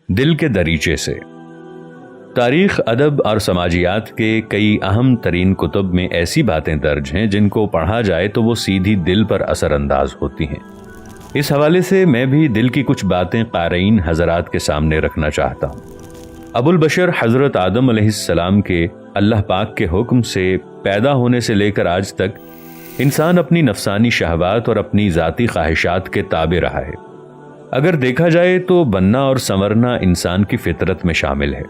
दिल के दरीचे से। तारीख, अदब और समाजियात के कई अहम तरीन कुतुब में ऐसी बातें दर्ज हैं जिनको पढ़ा जाए तो वो सीधी दिल पर असरअंदाज होती हैं। इस हवाले से मैं भी दिल की कुछ बातें क़ारीन हज़रात के सामने रखना चाहता हूँ। अबुल बशर हज़रत आदम अलैहिस्सलाम के अल्लाह पाक के हुक्म से पैदा होने से लेकर आज तक इंसान अपनी नफसानी शहवात और अपनी ज़ाती ख्वाहिशात के ताबे रहा है। अगर देखा जाए तो बनना और संवरना इंसान की फितरत में शामिल है।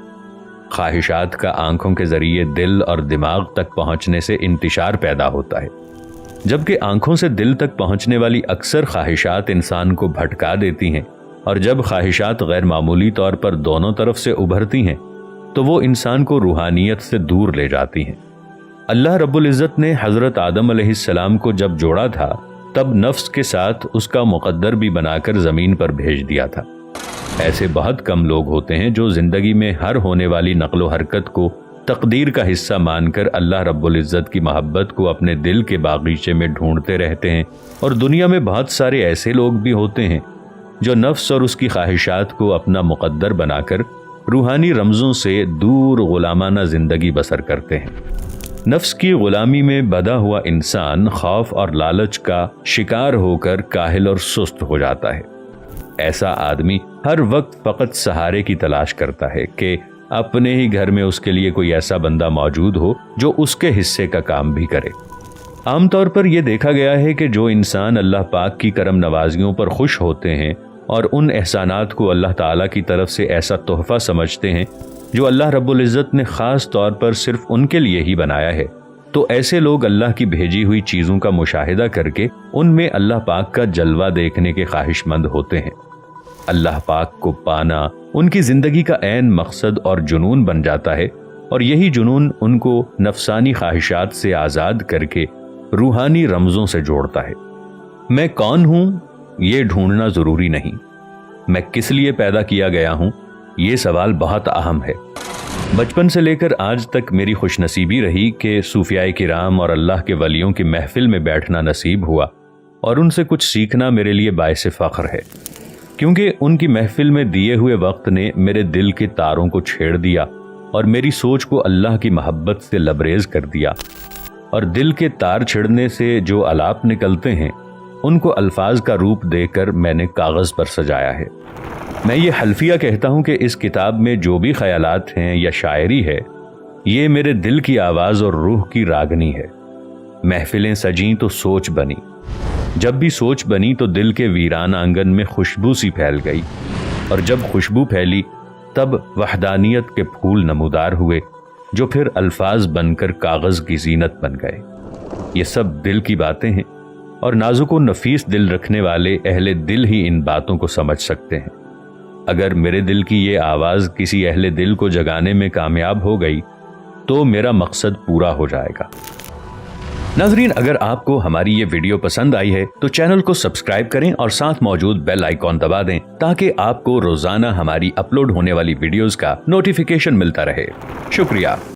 ख्वाहिशात का आंखों के जरिए दिल और दिमाग तक पहुंचने से इंतिशार पैदा होता है, जबकि आंखों से दिल तक पहुंचने वाली अक्सर ख्वाहिशात इंसान को भटका देती हैं, और जब ख्वाहिशात गैर मामूली तौर पर दोनों तरफ से उभरती हैं तो वो इंसान को रूहानियत से दूर ले जाती हैं। अल्लाह रब्बुल इज़्ज़त ने हज़रत आदम अलैहिस्सलाम को जब जोड़ा था तब नफ्स के साथ उसका मुक़द्दर भी बनाकर ज़मीन पर भेज दिया था। ऐसे बहुत कम लोग होते हैं जो ज़िंदगी में हर होने वाली नक़्लो हरकत को तकदीर का हिस्सा मानकर अल्लाह रब्बुल इज़्ज़त की मोहब्बत को अपने दिल के बागीचे में ढूंढते रहते हैं। और दुनिया में बहुत सारे ऐसे लोग भी होते हैं जो नफ्स और उसकी ख्वाहिशात को अपना मुक़द्दर बनाकर रूहानी रमज़ों से दूर गुलामाना ज़िंदगी बसर करते हैं। नफ्स की गुलामी में बधा हुआ इंसान खौफ और लालच का शिकार होकर काहिल और सुस्त हो जाता है। ऐसा आदमी हर वक्त फ़कत सहारे की तलाश करता है कि अपने ही घर में उसके लिए कोई ऐसा बंदा मौजूद हो जो उसके हिस्से का काम भी करे। आमतौर पर यह देखा गया है कि जो इंसान अल्लाह पाक की करम नवाजियों पर खुश होते हैं और उन एहसानात को अल्लाह ताला की तरफ से ऐसा तोहफा समझते हैं जो अल्लाह रब्बुल इज़्ज़त ने ख़ास तौर पर सिर्फ उनके लिए ही बनाया है, तो ऐसे लोग अल्लाह की भेजी हुई चीज़ों का मुशाहिदा करके उनमें अल्लाह पाक का जलवा देखने के ख्वाहिशमंद होते हैं। अल्लाह पाक को पाना उनकी ज़िंदगी का ऐन मकसद और जुनून बन जाता है, और यही जुनून उनको नफसानी ख्वाहिशात से आज़ाद करके रूहानी रमज़ों से जोड़ता है। मैं कौन हूँ ये ढूंढना ज़रूरी नहीं, मैं किस लिए पैदा किया गया हूँ ये सवाल बहुत अहम है। बचपन से लेकर आज तक मेरी खुशनसीबी रही कि सूफियाए किराम और अल्लाह के वलियों की महफिल में बैठना नसीब हुआ, और उनसे कुछ सीखना मेरे लिए बाइस फ़ख्र है, क्योंकि उनकी महफिल में दिए हुए वक्त ने मेरे दिल के तारों को छेड़ दिया और मेरी सोच को अल्लाह की मोहब्बत से लबरेज कर दिया। और दिल के तार छिड़ने से जो अलाप निकलते हैं उनको अल्फाज का रूप देकर मैंने कागज़ पर सजाया है। मैं ये हल्फिया कहता हूँ कि इस किताब में जो भी ख्यालात हैं या शायरी है, ये मेरे दिल की आवाज़ और रूह की रागनी है। महफिलें सजीं तो सोच बनी, जब भी सोच बनी तो दिल के वीरान आंगन में खुशबू सी फैल गई, और जब खुशबू फैली तब वहदानियत के फूल नमूदार हुए जो फिर अल्फाज बनकर कागज़ की जीनत बन गए। ये सब दिल की बातें हैं, और नाजुक व नफीस दिल रखने वाले अहले दिल ही इन बातों को समझ सकते हैं। अगर मेरे दिल की ये आवाज़ किसी अहले दिल को जगाने में कामयाब हो गई तो मेरा मकसद पूरा हो जाएगा। नाज़रीन, अगर आपको हमारी ये वीडियो पसंद आई है तो चैनल को सब्सक्राइब करें और साथ मौजूद बेल आइकॉन दबा दें, ताकि आपको रोजाना हमारी अपलोड होने वाली वीडियोस का नोटिफिकेशन मिलता रहे। शुक्रिया।